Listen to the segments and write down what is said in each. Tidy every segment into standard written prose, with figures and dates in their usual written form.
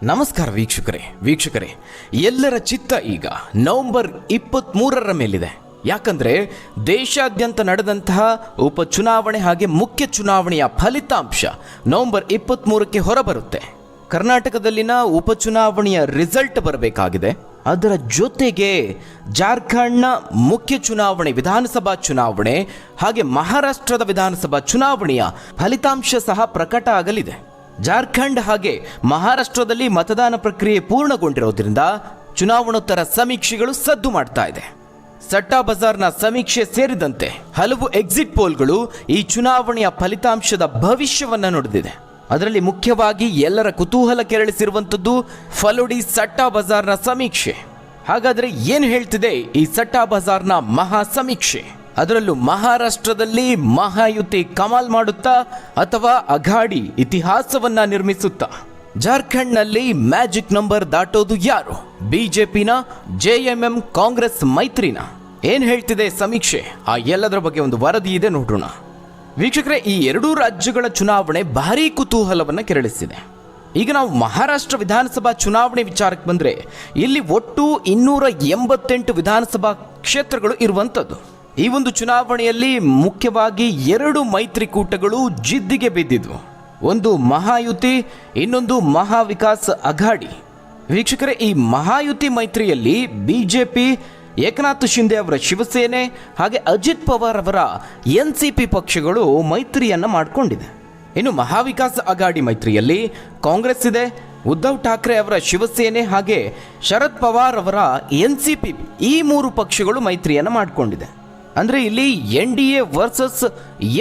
ನಮಸ್ಕಾರ ವೀಕ್ಷಕರೇ ಎಲ್ಲರ ಚಿತ್ತ ಈಗ ನವೆಂಬರ್ 23ರ ಮೇಲಿದೆ. ಯಾಕಂದ್ರೆ ದೇಶಾದ್ಯಂತ ನಡೆದಂತಹ ಉಪಚುನಾವಣೆ ಹಾಗೆ ಮುಖ್ಯ ಚುನಾವಣೆಯ ಫಲಿತಾಂಶ ನವೆಂಬರ್ 23ಕ್ಕೆ ಹೊರಬರುತ್ತೆ. ಕರ್ನಾಟಕದಲ್ಲಿನ ಉಪಚುನಾವಣೆಯ ರಿಸಲ್ಟ್ ಬರಬೇಕಾಗಿದೆ. ಅದರ ಜೊತೆಗೆ ಜಾರ್ಖಂಡ್ನ ಮುಖ್ಯ ಚುನಾವಣೆ, ವಿಧಾನಸಭಾ ಚುನಾವಣೆ ಹಾಗೆ ಮಹಾರಾಷ್ಟ್ರದ ವಿಧಾನಸಭಾ ಚುನಾವಣೆಯ ಫಲಿತಾಂಶ ಸಹ ಪ್ರಕಟ ಆಗಲಿದೆ. ಜಾರ್ಖಂಡ್ ಹಾಗೆ ಮಹಾರಾಷ್ಟ್ರದಲ್ಲಿ ಮತದಾನ ಪ್ರಕ್ರಿಯೆ ಪೂರ್ಣಗೊಂಡಿರೋದ್ರಿಂದ ಚುನಾವಣೋತ್ತರ ಸಮೀಕ್ಷೆಗಳು ಸದ್ದು ಮಾಡ್ತಾ ಇದೆ. ಸಟ್ಟಾ ಬಜಾರ್ನ ಸಮೀಕ್ಷೆ ಸೇರಿದಂತೆ ಹಲವು ಎಕ್ಸಿಟ್ ಪೋಲ್ಗಳು ಈ ಚುನಾವಣೆಯ ಫಲಿತಾಂಶದ ಭವಿಷ್ಯವನ್ನ ನುಡಿದಿದೆ. ಅದರಲ್ಲಿ ಮುಖ್ಯವಾಗಿ ಎಲ್ಲರ ಕುತೂಹಲ ಕೆರಳಿಸಿರುವಂಥದ್ದು ಫಲೋಡಿ ಸಟ್ಟಾ ಬಜಾರ್ನ ಸಮೀಕ್ಷೆ. ಹಾಗಾದರೆ ಏನು ಹೇಳ್ತಿದೆ ಈ ಸಟ್ಟಾ ಬಜಾರ್ನ ಮಹಾ ಸಮೀಕ್ಷೆ? ಅದರಲ್ಲೂ ಮಹಾರಾಷ್ಟ್ರದಲ್ಲಿ ಮಹಾಯುತಿ ಕಮಾಲ್ ಮಾಡುತ್ತಾ ಅಥವಾ ಅಘಾಡಿ ಇತಿಹಾಸವನ್ನ ನಿರ್ಮಿಸುತ್ತಾ? ಜಾರ್ಖಂಡ್ನಲ್ಲಿ ಮ್ಯಾಜಿಕ್ ನಂಬರ್ ದಾಟೋದು ಯಾರು? ಬಿಜೆಪಿನ, ಜೆಎಂಎಂ, ಕಾಂಗ್ರೆಸ್ ಮೈತ್ರಿನ? ಏನ್ ಹೇಳ್ತಿದೆ ಸಮೀಕ್ಷೆ? ಆ ಎಲ್ಲದರ ಬಗ್ಗೆ ಒಂದು ವರದಿ ಇದೆ, ನೋಡೋಣ. ವೀಕ್ಷಕರೇ, ಈ ಎರಡೂ ರಾಜ್ಯಗಳ ಚುನಾವಣೆ ಭಾರೀ ಕುತೂಹಲವನ್ನ ಕೆರಳಿಸಿದೆ. ಈಗ ನಾವು ಮಹಾರಾಷ್ಟ್ರ ವಿಧಾನಸಭಾ ಚುನಾವಣೆ ವಿಚಾರಕ್ಕೆ ಬಂದ್ರೆ ಇಲ್ಲಿ ಒಟ್ಟು 288 ವಿಧಾನಸಭಾ ಕ್ಷೇತ್ರಗಳು ಇರುವಂಥದ್ದು. ಈ ಒಂದು ಚುನಾವಣೆಯಲ್ಲಿ ಮುಖ್ಯವಾಗಿ 2 ಮೈತ್ರಿಕೂಟಗಳು ಜಿದ್ದಿಗೆ ಬಿದ್ದಿದ್ವು. ಒಂದು ಮಹಾಯುತಿ, ಇನ್ನೊಂದು ಮಹಾವಿಕಾಸ್ ಅಘಾಡಿ. ವೀಕ್ಷಕರೇ, ಈ ಮಹಾಯುತಿ ಮೈತ್ರಿಯಲ್ಲಿ ಬಿಜೆಪಿ, ಏಕನಾಥ್ ಶಿಂದೆ ಅವರ ಶಿವಸೇನೆ ಹಾಗೆ ಅಜಿತ್ ಪವಾರ್ ಅವರ ಎನ್ಸಿಪಿ ಪಕ್ಷಗಳು ಮೈತ್ರಿಯನ್ನ ಮಾಡಿಕೊಂಡಿದೆ. ಇನ್ನು ಮಹಾವಿಕಾಸ್ ಅಘಾಡಿ ಮೈತ್ರಿಯಲ್ಲಿ ಕಾಂಗ್ರೆಸ್ ಇದೆ, ಉದ್ಧವ್ ಠಾಕ್ರೆ ಅವರ ಶಿವಸೇನೆ ಹಾಗೆ ಶರದ್ ಪವಾರ್ ಅವರ ಎನ್ಸಿಪಿ, ಈ 3 ಪಕ್ಷಗಳು ಮೈತ್ರಿಯನ್ನ ಮಾಡಿಕೊಂಡಿದೆ. ಅಂದ್ರೆ ಇಲ್ಲಿ NDA ವರ್ಸಸ್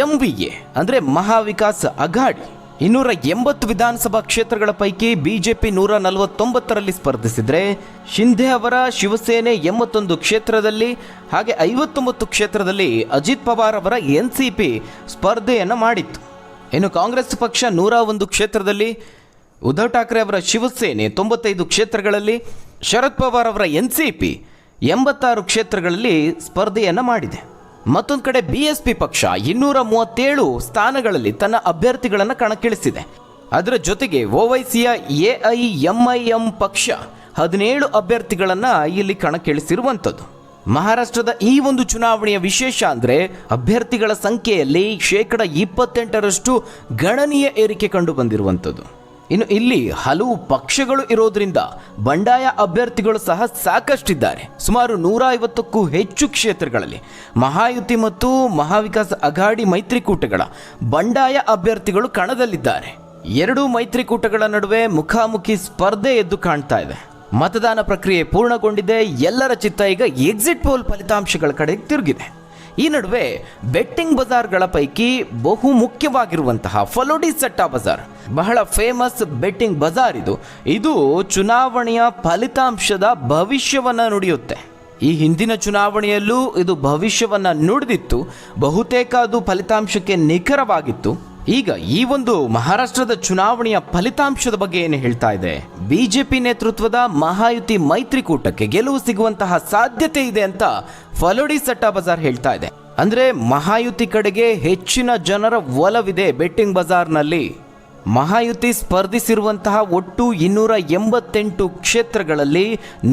MVA ಅಂದ್ರೆ ಮಹಾವಿಕಾಸ್ ಅಘಾಡಿ. 280 ವಿಧಾನಸಭಾ ಕ್ಷೇತ್ರಗಳ ಪೈಕಿ ಬಿಜೆಪಿ 149ರಲ್ಲಿ ಸ್ಪರ್ಧಿಸಿದ್ರೆ, ಶಿಂದೆ ಅವರ ಶಿವಸೇನೆ 81 ಕ್ಷೇತ್ರದಲ್ಲಿ ಹಾಗೆ 59 ಕ್ಷೇತ್ರದಲ್ಲಿ ಅಜಿತ್ ಪವಾರ್ ಅವರ ಎನ್ಸಿಪಿ ಸ್ಪರ್ಧೆಯನ್ನು ಮಾಡಿತ್ತು. ಇನ್ನು ಕಾಂಗ್ರೆಸ್ ಪಕ್ಷ 101 ಕ್ಷೇತ್ರದಲ್ಲಿ, ಉದ್ಧವ್ ಠಾಕ್ರೆ ಅವರ ಶಿವಸೇನೆ 95 ಕ್ಷೇತ್ರಗಳಲ್ಲಿ, ಶರದ್ ಪವಾರ್ ಅವರ ಎನ್ಸಿಪಿ 86 ಕ್ಷೇತ್ರಗಳಲ್ಲಿ ಸ್ಪರ್ಧೆಯನ್ನು ಮಾಡಿದೆ. ಮತ್ತೊಂದು ಕಡೆ BSP ಪಕ್ಷ 237 ಸ್ಥಾನಗಳಲ್ಲಿ ತನ್ನ ಅಭ್ಯರ್ಥಿಗಳನ್ನು ಕಣಕ್ಕಿಳಿಸಿದೆ. ಅದರ ಜೊತೆಗೆ OWೈಸಿಯ AIMIM ಪಕ್ಷ 17 ಅಭ್ಯರ್ಥಿಗಳನ್ನು ಇಲ್ಲಿ ಕಣಕ್ಕಿಳಿಸಿರುವಂಥದ್ದು. ಮಹಾರಾಷ್ಟ್ರದ ಈ ಒಂದು ಚುನಾವಣೆಯ ವಿಶೇಷ ಅಂದರೆ ಅಭ್ಯರ್ಥಿಗಳ ಸಂಖ್ಯೆಯಲ್ಲಿ 28% ಗಣನೀಯ ಏರಿಕೆ ಕಂಡು ಬಂದಿರುವಂಥದ್ದು. ಇನ್ನು ಇಲ್ಲಿ ಹಲವು ಪಕ್ಷಗಳು ಇರೋದ್ರಿಂದ ಬಂಡಾಯ ಅಭ್ಯರ್ಥಿಗಳು ಸಹ ಸಾಕಷ್ಟಿದ್ದಾರೆ. ಸುಮಾರು 150ಕ್ಕೂ ಹೆಚ್ಚು ಕ್ಷೇತ್ರಗಳಲ್ಲಿ ಮಹಾಯುತಿ ಮತ್ತು ಮಹಾವಿಕಾಸ್ ಅಘಾಡಿ ಮೈತ್ರಿಕೂಟಗಳ ಬಂಡಾಯ ಅಭ್ಯರ್ಥಿಗಳು ಕಣದಲ್ಲಿದ್ದಾರೆ. 2 ಮೈತ್ರಿಕೂಟಗಳ ನಡುವೆ ಮುಖಾಮುಖಿ ಸ್ಪರ್ಧೆ ಎದ್ದು ಕಾಣ್ತಾ ಇದೆ. ಮತದಾನ ಪ್ರಕ್ರಿಯೆ ಪೂರ್ಣಗೊಂಡಿದೆ. ಎಲ್ಲರ ಚಿತ್ತ ಈಗ ಎಕ್ಸಿಟ್ ಪೋಲ್ ಫಲಿತಾಂಶಗಳ ಕಡೆ ತಿರುಗಿದೆ. ಈ ನಡುವೆ ಬೆಟ್ಟಿಂಗ್ ಬಜಾರ್ಗಳ ಪೈಕಿ ಬಹು ಮುಖ್ಯವಾಗಿರುವಂತಹ ಫಲೋಡಿ ಸಟ್ಟಾ ಬಜಾರ್ ಬಹಳ ಫೇಮಸ್ ಬೆಟ್ಟಿಂಗ್ ಬಜಾರ್. ಇದು ಚುನಾವಣೆಯ ಫಲಿತಾಂಶದ ಭವಿಷ್ಯವನ್ನ ನುಡಿಯುತ್ತೆ. ಈ ಹಿಂದಿನ ಚುನಾವಣೆಯಲ್ಲೂ ಇದು ಭವಿಷ್ಯವನ್ನ ನುಡಿದಿತ್ತು. ಬಹುತೇಕ ಅದು ಫಲಿತಾಂಶಕ್ಕೆ ನಿಖರವಾಗಿತ್ತು. ಈಗ ಈ ಒಂದು ಮಹಾರಾಷ್ಟ್ರದ ಚುನಾವಣೆಯ ಫಲಿತಾಂಶದ ಬಗ್ಗೆ ಏನು ಹೇಳ್ತಾ ಇದೆ? ಬಿಜೆಪಿ ನೇತೃತ್ವದ ಮಹಾಯುತಿ ಮೈತ್ರಿಕೂಟಕ್ಕೆ ಗೆಲುವು ಸಿಗುವಂತಹ ಸಾಧ್ಯತೆ ಇದೆ ಅಂತ ಫಲೋಡಿ ಸಟ್ಟಾ ಬಜಾರ್ ಹೇಳ್ತಾ ಇದೆ. ಅಂದ್ರೆ ಮಹಾಯುತಿ ಕಡೆಗೆ ಹೆಚ್ಚಿನ ಜನರ ಒಲವಿದೆ. ಬೆಟ್ಟಿಂಗ್ ಬಜಾರ್ನಲ್ಲಿ ಮಹಾಯುತಿ ಸ್ಪರ್ಧಿಸಿರುವಂತಹ ಒಟ್ಟು 288 ಕ್ಷೇತ್ರಗಳಲ್ಲಿ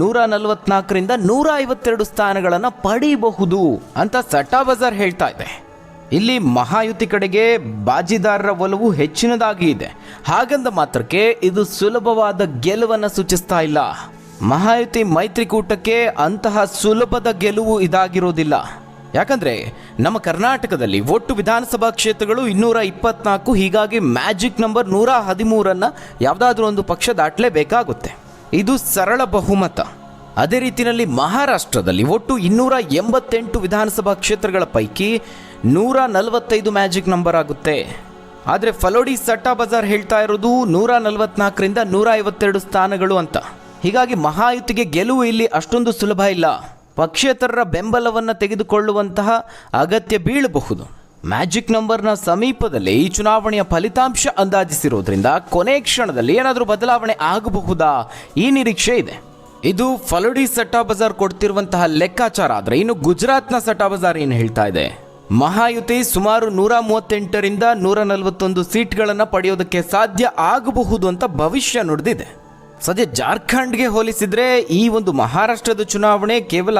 144ರಿಂದ 152 ಸ್ಥಾನಗಳನ್ನು ಪಡೆಯಬಹುದು ಅಂತ ಸಟ್ಟಾ ಬಜಾರ್ ಹೇಳ್ತಾ ಇದೆ. ಇಲ್ಲಿ ಮಹಾಯುತಿ ಕಡೆಗೆ ಬಾಜಿದಾರರ ಒಲವು ಹೆಚ್ಚಿನದಾಗಿ ಇದೆ. ಹಾಗಂದ ಮಾತ್ರಕ್ಕೆ ಇದು ಸುಲಭವಾದ ಗೆಲುವನ್ನು ಸೂಚಿಸ್ತಾ ಇಲ್ಲ. ಮಹಾಯುತಿ ಮೈತ್ರಿಕೂಟಕ್ಕೆ ಅಂತಹ ಸುಲಭದ ಗೆಲುವು ಇದಾಗಿರೋದಿಲ್ಲ. ಯಾಕಂದ್ರೆ ನಮ್ಮ ಕರ್ನಾಟಕದಲ್ಲಿ ಒಟ್ಟು ವಿಧಾನಸಭಾ ಕ್ಷೇತ್ರಗಳು 224. ಹೀಗಾಗಿ ಮ್ಯಾಜಿಕ್ ನಂಬರ್ 113 ಯಾವುದಾದ್ರೂ ಒಂದು ಪಕ್ಷ ದಾಟಲೇಬೇಕಾಗುತ್ತೆ. ಇದು ಸರಳ ಬಹುಮತ. ಅದೇ ರೀತಿಯಲ್ಲಿ ಮಹಾರಾಷ್ಟ್ರದಲ್ಲಿ ಒಟ್ಟು 288 ವಿಧಾನಸಭಾ ಕ್ಷೇತ್ರಗಳ ಪೈಕಿ 145 ಮ್ಯಾಜಿಕ್ ನಂಬರ್ ಆಗುತ್ತೆ. ಆದರೆ ಫಲೋಡಿ ಸಟ್ಟಾ ಬಜಾರ್ ಹೇಳ್ತಾ ಇರೋದು 144ರಿಂದ 152 ಸ್ಥಾನಗಳು ಅಂತ. ಹೀಗಾಗಿ ಮಹಾಯುತಿಗೆ ಗೆಲುವು ಇಲ್ಲಿ ಅಷ್ಟೊಂದು ಸುಲಭ ಇಲ್ಲ. ಪಕ್ಷೇತರರ ಬೆಂಬಲವನ್ನು ತೆಗೆದುಕೊಳ್ಳುವಂತಹ ಅಗತ್ಯ ಬೀಳಬಹುದು. ಮ್ಯಾಜಿಕ್ ನಂಬರ್ನ ಸಮೀಪದಲ್ಲಿ ಈ ಚುನಾವಣೆಯ ಫಲಿತಾಂಶ ಅಂದಾಜಿಸಿರೋದ್ರಿಂದ ಕೊನೆ ಕ್ಷಣದಲ್ಲಿ ಏನಾದರೂ ಬದಲಾವಣೆ ಆಗಬಹುದಾ, ಈ ನಿರೀಕ್ಷೆ ಇದೆ. ಇದು ಫಲೋಡಿ ಸಟ್ಟಾ ಬಜಾರ್ ಕೊಡ್ತಿರುವಂತಹ ಲೆಕ್ಕಾಚಾರ. ಆದರೆ ಇನ್ನು ಗುಜರಾತ್ನ ಸಟ್ಟಾ ಬಜಾರ್ ಏನು ಹೇಳ್ತಾ ಇದೆ? ಮಹಾಯುತಿ ಸುಮಾರು 138ರಿಂದ 141 ಸೀಟ್ಗಳನ್ನು ಪಡೆಯೋದಕ್ಕೆ ಸಾಧ್ಯ ಆಗಬಹುದು ಅಂತ ಭವಿಷ್ಯ ನುಡಿದಿದೆ. ಸದ್ಯ ಜಾರ್ಖಂಡ್ಗೆ ಹೋಲಿಸಿದರೆ ಈ ಒಂದು ಮಹಾರಾಷ್ಟ್ರದ ಚುನಾವಣೆ ಕೇವಲ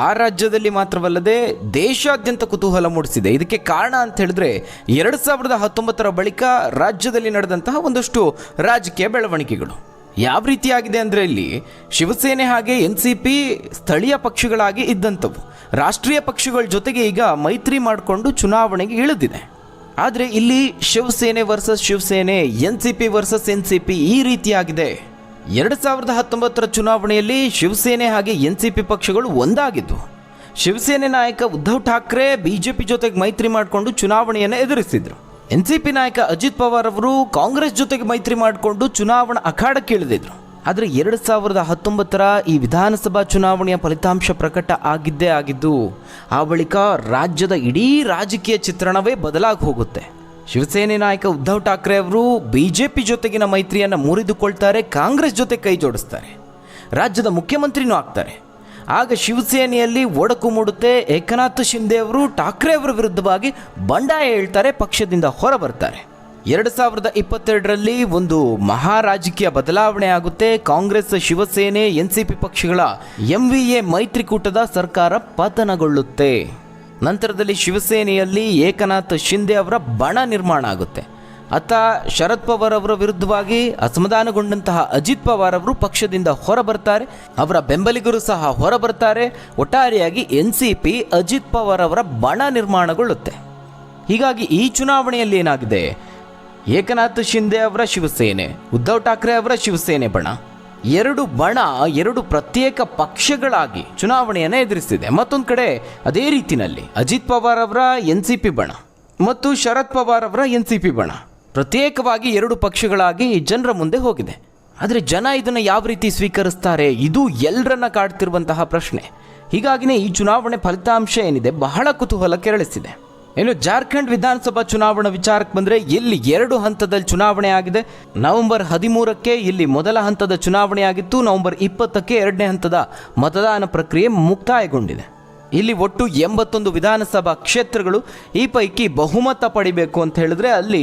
ಆ ರಾಜ್ಯದಲ್ಲಿ ಮಾತ್ರವಲ್ಲದೆ ದೇಶಾದ್ಯಂತ ಕುತೂಹಲ ಮೂಡಿಸಿದೆ. ಇದಕ್ಕೆ ಕಾರಣ ಅಂತ ಹೇಳಿದ್ರೆ 2019 ಬಳಿಕ ರಾಜ್ಯದಲ್ಲಿ ನಡೆದಂತಹ ಒಂದಷ್ಟು ರಾಜಕೀಯ ಬೆಳವಣಿಗೆಗಳು ಯಾವ ರೀತಿಯಾಗಿದೆ ಅಂದರೆ ಇಲ್ಲಿ ಶಿವಸೇನೆ ಹಾಗೆ NCP ಸ್ಥಳೀಯ ಪಕ್ಷಗಳಾಗಿ ಇದ್ದಂಥವು ರಾಷ್ಟ್ರೀಯ ಪಕ್ಷಗಳ ಜೊತೆಗೆ ಈಗ ಮೈತ್ರಿ ಮಾಡಿಕೊಂಡು ಚುನಾವಣೆಗೆ ಇಳಿದಿದೆ. ಆದರೆ ಇಲ್ಲಿ Shiv Sena versus Shiv Sena, NCP versus NCP ಈ ರೀತಿಯಾಗಿದೆ. 2019 ಚುನಾವಣೆಯಲ್ಲಿ ಶಿವಸೇನೆ ಹಾಗೆ NCP ಪಕ್ಷಗಳು ಒಂದಾಗಿದ್ದು. ಶಿವಸೇನೆ ನಾಯಕ ಉದ್ಧವ್ ಠಾಕ್ರೆ BJP ಜೊತೆಗೆ ಮೈತ್ರಿ ಮಾಡಿಕೊಂಡು ಚುನಾವಣೆಯನ್ನು ಎದುರಿಸಿದ್ರು. NCP ನಾಯಕ ಅಜಿತ್ ಪವಾರ್ ಅವರು ಕಾಂಗ್ರೆಸ್ ಜೊತೆಗೆ ಮೈತ್ರಿ ಮಾಡಿಕೊಂಡು ಚುನಾವಣಾ ಅಖಾಡಕ್ಕೆ ಇಳಿದಿದ್ರು. ಆದರೆ 2019 ಈ ವಿಧಾನಸಭಾ ಚುನಾವಣೆಯ ಫಲಿತಾಂಶ ಪ್ರಕಟ ಆಗಿದ್ದು ಆ ಬಳಿಕ ರಾಜ್ಯದ ಇಡೀ ರಾಜಕೀಯ ಚಿತ್ರಣವೇ ಬದಲಾಗಿ ಹೋಗುತ್ತೆ. ಶಿವಸೇನೆ ನಾಯಕ ಉದ್ಧವ್ ಠಾಕ್ರೆ ಅವರು BJP ಜೊತೆಗಿನ ಮೈತ್ರಿಯನ್ನು ಮುರಿದುಕೊಳ್ತಾರೆ, ಕಾಂಗ್ರೆಸ್ ಜೊತೆ ಕೈ ಜೋಡಿಸ್ತಾರೆ, ರಾಜ್ಯದ ಮುಖ್ಯಮಂತ್ರಿನೂ ಆಗ್ತಾರೆ. ಆಗ ಶಿವಸೇನೆಯಲ್ಲಿ ಒಡಕು ಮೂಡುತ್ತೆ. ಏಕನಾಥ್ ಶಿಂದೆ ಅವರು ಠಾಕ್ರೆ ಅವರ ವಿರುದ್ಧವಾಗಿ ಬಂಡಾಯ ಹೇಳ್ತಾರೆ, ಪಕ್ಷದಿಂದ ಹೊರ ಬರ್ತಾರೆ. 2022ರಲ್ಲಿ ಒಂದು ಮಹಾ ರಾಜಕೀಯ ಬದಲಾವಣೆ ಆಗುತ್ತೆ. ಕಾಂಗ್ರೆಸ್, ಶಿವಸೇನೆ, NCP ಪಕ್ಷಗಳ MVA ಮೈತ್ರಿಕೂಟದ ಸರ್ಕಾರ ಪತನಗೊಳ್ಳುತ್ತೆ. ನಂತರದಲ್ಲಿ ಶಿವಸೇನೆಯಲ್ಲಿ ಏಕನಾಥ್ ಶಿಂದೆ ಅವರ ಬಣ ನಿರ್ಮಾಣ ಆಗುತ್ತೆ. ಅತ್ತ ಶರದ್ ಪವಾರ್ ಅವರ ವಿರುದ್ಧವಾಗಿ ಅಸಮಾಧಾನಗೊಂಡಂತಹ ಅಜಿತ್ ಪವಾರ್ ಅವರು ಪಕ್ಷದಿಂದ ಹೊರಬರ್ತಾರೆ, ಅವರ ಬೆಂಬಲಿಗರು ಸಹ ಹೊರಬರ್ತಾರೆ. ಒಟ್ಟಾರೆಯಾಗಿ NCP ಅಜಿತ್ ಪವಾರ್ ಅವರ ಬಣ ನಿರ್ಮಾಣಗೊಳ್ಳುತ್ತೆ. ಹೀಗಾಗಿ ಈ ಚುನಾವಣೆಯಲ್ಲಿ ಏನಾಗಿದೆ, ಏಕನಾಥ್ ಶಿಂದೆ ಅವರ ಶಿವಸೇನೆ, ಉದ್ಧವ್ ಠಾಕ್ರೆ ಅವರ ಶಿವಸೇನೆ ಬಣ, ಎರಡು ಪ್ರತ್ಯೇಕ ಪಕ್ಷಗಳಾಗಿ ಚುನಾವಣೆಯನ್ನು ಎದುರಿಸಿದೆ. ಮತ್ತೊಂದು ಕಡೆ ಅದೇ ರೀತಿಯಲ್ಲಿ ಅಜಿತ್ ಪವಾರ್ ಅವರ NCP ಬಣ ಮತ್ತು ಶರದ್ ಪವಾರ್ ಅವರ NCP ಬಣ ಪ್ರತ್ಯೇಕವಾಗಿ 2 ಪಕ್ಷಗಳಾಗಿ ಜನರ ಮುಂದೆ ಹೋಗಿದೆ. ಆದರೆ ಜನ ಇದನ್ನು ಯಾವ ರೀತಿ ಸ್ವೀಕರಿಸ್ತಾರೆ, ಇದು ಎಲ್ಲರನ್ನ ಕಾಡ್ತಿರುವಂತಹ ಪ್ರಶ್ನೆ. ಹೀಗಾಗಿನೇ ಈ ಚುನಾವಣೆ ಫಲಿತಾಂಶ ಏನಿದೆ ಬಹಳ ಕುತೂಹಲ ಕೆರಳಿಸಿದೆ. ಇನ್ನು ಜಾರ್ಖಂಡ್ ವಿಧಾನಸಭಾ ಚುನಾವಣಾ ವಿಚಾರಕ್ಕೆ ಬಂದರೆ ಇಲ್ಲಿ 2 ಹಂತದಲ್ಲಿ ಚುನಾವಣೆ ಆಗಿದೆ. ನವೆಂಬರ್ 13ಕ್ಕೆ ಇಲ್ಲಿ ಮೊದಲ ಹಂತದ ಚುನಾವಣೆ ಆಗಿತ್ತು. ನವೆಂಬರ್ 20ಕ್ಕೆ 2ನೇ ಹಂತದ ಮತದಾನ ಪ್ರಕ್ರಿಯೆ ಮುಕ್ತಾಯಗೊಂಡಿದೆ. ಇಲ್ಲಿ ಒಟ್ಟು 81 ವಿಧಾನಸಭಾ ಕ್ಷೇತ್ರಗಳು. ಈ ಪೈಕಿ ಬಹುಮತ ಪಡಿಬೇಕು ಅಂತ ಹೇಳಿದ್ರೆ ಅಲ್ಲಿ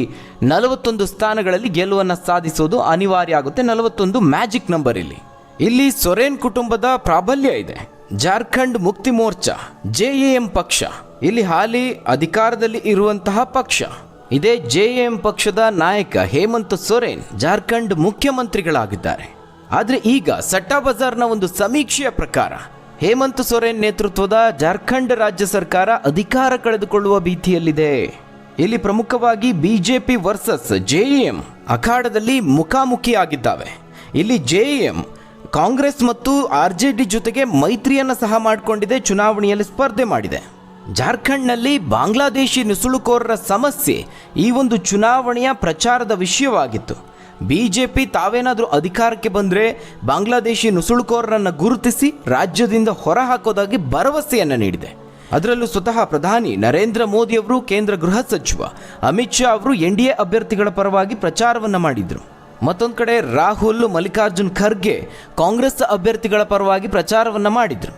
41 ಸ್ಥಾನಗಳಲ್ಲಿ ಗೆಲುವನ್ನು ಸಾಧಿಸೋದು ಅನಿವಾರ್ಯ ಆಗುತ್ತೆ. 41 ಮ್ಯಾಜಿಕ್ ನಂಬರ್. ಇಲ್ಲಿ ಸೊರೇನ್ ಕುಟುಂಬದ ಪ್ರಾಬಲ್ಯ ಇದೆ. ಜಾರ್ಖಂಡ್ ಮುಕ್ತಿ ಮೋರ್ಚಾ JAM ಪಕ್ಷ ಇಲ್ಲಿ ಹಾಲಿ ಅಧಿಕಾರದಲ್ಲಿ ಇರುವಂತಹ ಪಕ್ಷ. ಇದೇ JAM ಪಕ್ಷದ ನಾಯಕ ಹೇಮಂತ್ ಸೊರೇನ್ ಜಾರ್ಖಂಡ್ ಮುಖ್ಯಮಂತ್ರಿಗಳಾಗಿದ್ದಾರೆ. ಆದರೆ ಈಗ ಸಟ್ಟಾ ಬಜಾರ್ನ ಒಂದು ಸಮೀಕ್ಷೆಯ ಪ್ರಕಾರ ಹೇಮಂತ್ ಸೊರೇನ್ ನೇತೃತ್ವದ ಜಾರ್ಖಂಡ್ ರಾಜ್ಯ ಸರ್ಕಾರ ಅಧಿಕಾರ ಕಳೆದುಕೊಳ್ಳುವ ಭೀತಿಯಲ್ಲಿದೆ. ಇಲ್ಲಿ ಪ್ರಮುಖವಾಗಿ BJP ವರ್ಸಸ್ JAM ಅಖಾಡದಲ್ಲಿ ಮುಖಾಮುಖಿಯಾಗಿದ್ದಾವೆ. ಇಲ್ಲಿ JAM ಕಾಂಗ್ರೆಸ್ ಮತ್ತು RJD ಜೊತೆಗೆ ಮೈತ್ರಿಯನ್ನು ಸಹ ಮಾಡಿಕೊಂಡಿದೆ, ಚುನಾವಣೆಯಲ್ಲಿ ಸ್ಪರ್ಧೆ ಮಾಡಿದೆ. ಜಾರ್ಖಂಡ್ನಲ್ಲಿ ಬಾಂಗ್ಲಾದೇಶಿ ನುಸುಳುಕೋರರ ಸಮಸ್ಯೆ ಈ ಒಂದು ಚುನಾವಣೆಯ ಪ್ರಚಾರದ ವಿಷಯವಾಗಿತ್ತು. BJP ತಾವೇನಾದರೂ ಅಧಿಕಾರಕ್ಕೆ ಬಂದರೆ ಬಾಂಗ್ಲಾದೇಶಿ ನುಸುಳುಕೋರರನ್ನು ಗುರುತಿಸಿ ರಾಜ್ಯದಿಂದ ಹೊರಹಾಕೋದಾಗಿ ಭರವಸೆಯನ್ನು ನೀಡಿದೆ. ಅದರಲ್ಲೂ ಸ್ವತಃ ಪ್ರಧಾನಿ ನರೇಂದ್ರ ಮೋದಿ ಅವರು, ಕೇಂದ್ರ ಗೃಹ ಸಚಿವ ಅಮಿತ್ ಶಾ ಅವರು NDA ಅಭ್ಯರ್ಥಿಗಳ ಪರವಾಗಿ ಪ್ರಚಾರವನ್ನು ಮಾಡಿದರು. ಮತ್ತೊಂದು ಕಡೆ ರಾಹುಲ್, ಮಲ್ಲಿಕಾರ್ಜುನ್ ಖರ್ಗೆ ಕಾಂಗ್ರೆಸ್ ಅಭ್ಯರ್ಥಿಗಳ ಪರವಾಗಿ ಪ್ರಚಾರವನ್ನು ಮಾಡಿದರು.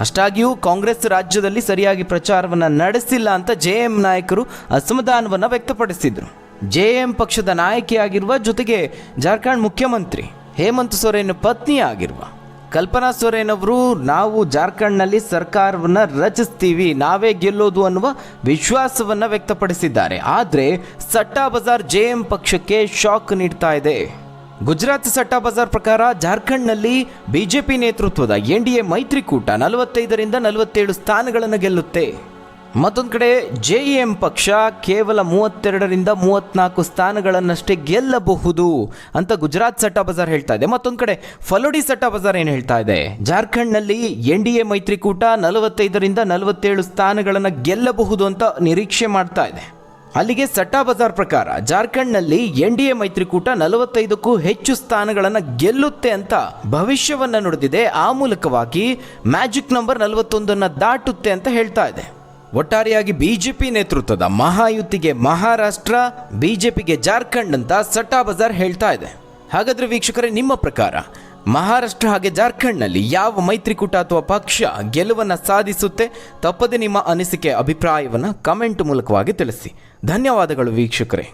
ಅಷ್ಟಾಗಿಯೂ ಕಾಂಗ್ರೆಸ್ ರಾಜ್ಯದಲ್ಲಿ ಸರಿಯಾಗಿ ಪ್ರಚಾರವನ್ನು ನಡೆಸಿಲ್ಲ ಅಂತ JAM ನಾಯಕರು ಅಸಮಾಧಾನವನ್ನು ವ್ಯಕ್ತಪಡಿಸಿದರು. JAM ಪಕ್ಷದ ನಾಯಕಿಯಾಗಿರುವ ಜೊತೆಗೆ ಜಾರ್ಖಂಡ್ ಮುಖ್ಯಮಂತ್ರಿ ಹೇಮಂತ್ ಸೊರೇನ್ ಪತ್ನಿಯಾಗಿರುವ ಕಲ್ಪನಾ ಸೊರೇನ್ ಅವರು ನಾವು ಜಾರ್ಖಂಡ್ನಲ್ಲಿ ಸರ್ಕಾರವನ್ನು ರಚಿಸ್ತೀವಿ, ನಾವೇ ಗೆಲ್ಲೋದು ಅನ್ನುವ ವಿಶ್ವಾಸವನ್ನು ವ್ಯಕ್ತಪಡಿಸಿದ್ದಾರೆ. ಆದರೆ ಸಟ್ಟಾ ಬಜಾರ್ JAM ಪಕ್ಷಕ್ಕೆ ಶಾಕ್ ನೀಡ್ತಾ ಇದೆ. ಗುಜರಾತ್ ಸಟ್ಟಾ ಬಜಾರ್ ಪ್ರಕಾರ ಜಾರ್ಖಂಡ್ನಲ್ಲಿ BJP ನೇತೃತ್ವದ NDA ಮೈತ್ರಿಕೂಟ 45ರಿಂದ 47 ಸ್ಥಾನಗಳನ್ನು ಗೆಲ್ಲುತ್ತೆ. ಮತ್ತೊಂದು ಕಡೆ JAM ಪಕ್ಷ ಕೇವಲ 32ರಿಂದ 34 ಸ್ಥಾನಗಳನ್ನಷ್ಟೇ ಗೆಲ್ಲಬಹುದು ಅಂತ ಗುಜರಾತ್ ಸಟ್ಟಾ ಬಜಾರ್ ಹೇಳ್ತಾ ಇದೆ. ಮತ್ತೊಂದು ಕಡೆ ಫಲೋಡಿ ಸಟ್ಟಾ ಬಜಾರ್ ಏನು ಹೇಳ್ತಾ ಇದೆ, ಜಾರ್ಖಂಡ್ನಲ್ಲಿ NDA ಮೈತ್ರಿಕೂಟ 45ರಿಂದ 47 ಸ್ಥಾನಗಳನ್ನು ಗೆಲ್ಲಬಹುದು ಅಂತ ನಿರೀಕ್ಷೆ ಮಾಡ್ತಾ ಇದೆ. ಅಲ್ಲಿಗೆ ಸಟ್ಟಾ ಬಜಾರ್ ಪ್ರಕಾರ ಜಾರ್ಖಂಡ್ನಲ್ಲಿ NDA ಮೈತ್ರಿಕೂಟ 45ಕ್ಕೂ ಹೆಚ್ಚು ಸ್ಥಾನಗಳನ್ನು ಗೆಲ್ಲುತ್ತೆ ಅಂತ ಭವಿಷ್ಯವನ್ನು ನುಡಿದಿದೆ. ಆ ಮೂಲಕವಾಗಿ ಮ್ಯಾಜಿಕ್ ನಂಬರ್ 41 ದಾಟುತ್ತೆ ಅಂತ ಹೇಳ್ತಾ ಇದೆ. ಒಟ್ಟಾರೆಯಾಗಿ BJP ನೇತೃತ್ವದ ಮಹಾಯುತಿಗೆ ಮಹಾರಾಷ್ಟ್ರ, BJPಗೆ ಜಾರ್ಖಂಡ್ ಅಂತ ಸಟ್ಟಾ ಬಜಾರ್ ಹೇಳ್ತಾ ಇದೆ. ಹಾಗಾದರೆ ವೀಕ್ಷಕರೇ, ನಿಮ್ಮ ಪ್ರಕಾರ ಮಹಾರಾಷ್ಟ್ರ ಹಾಗೆ ಜಾರ್ಖಂಡ್ನಲ್ಲಿ ಯಾವ ಮೈತ್ರಿಕೂಟ ಅಥವಾ ಪಕ್ಷ ಗೆಲುವನ್ನು ಸಾಧಿಸುತ್ತೆ? ತಪ್ಪದೆ ನಿಮ್ಮ ಅನಿಸಿಕೆ, ಅಭಿಪ್ರಾಯವನ್ನು ಕಮೆಂಟ್ ಮೂಲಕವಾಗಿ ತಿಳಿಸಿ. ಧನ್ಯವಾದಗಳು ವೀಕ್ಷಕರೇ.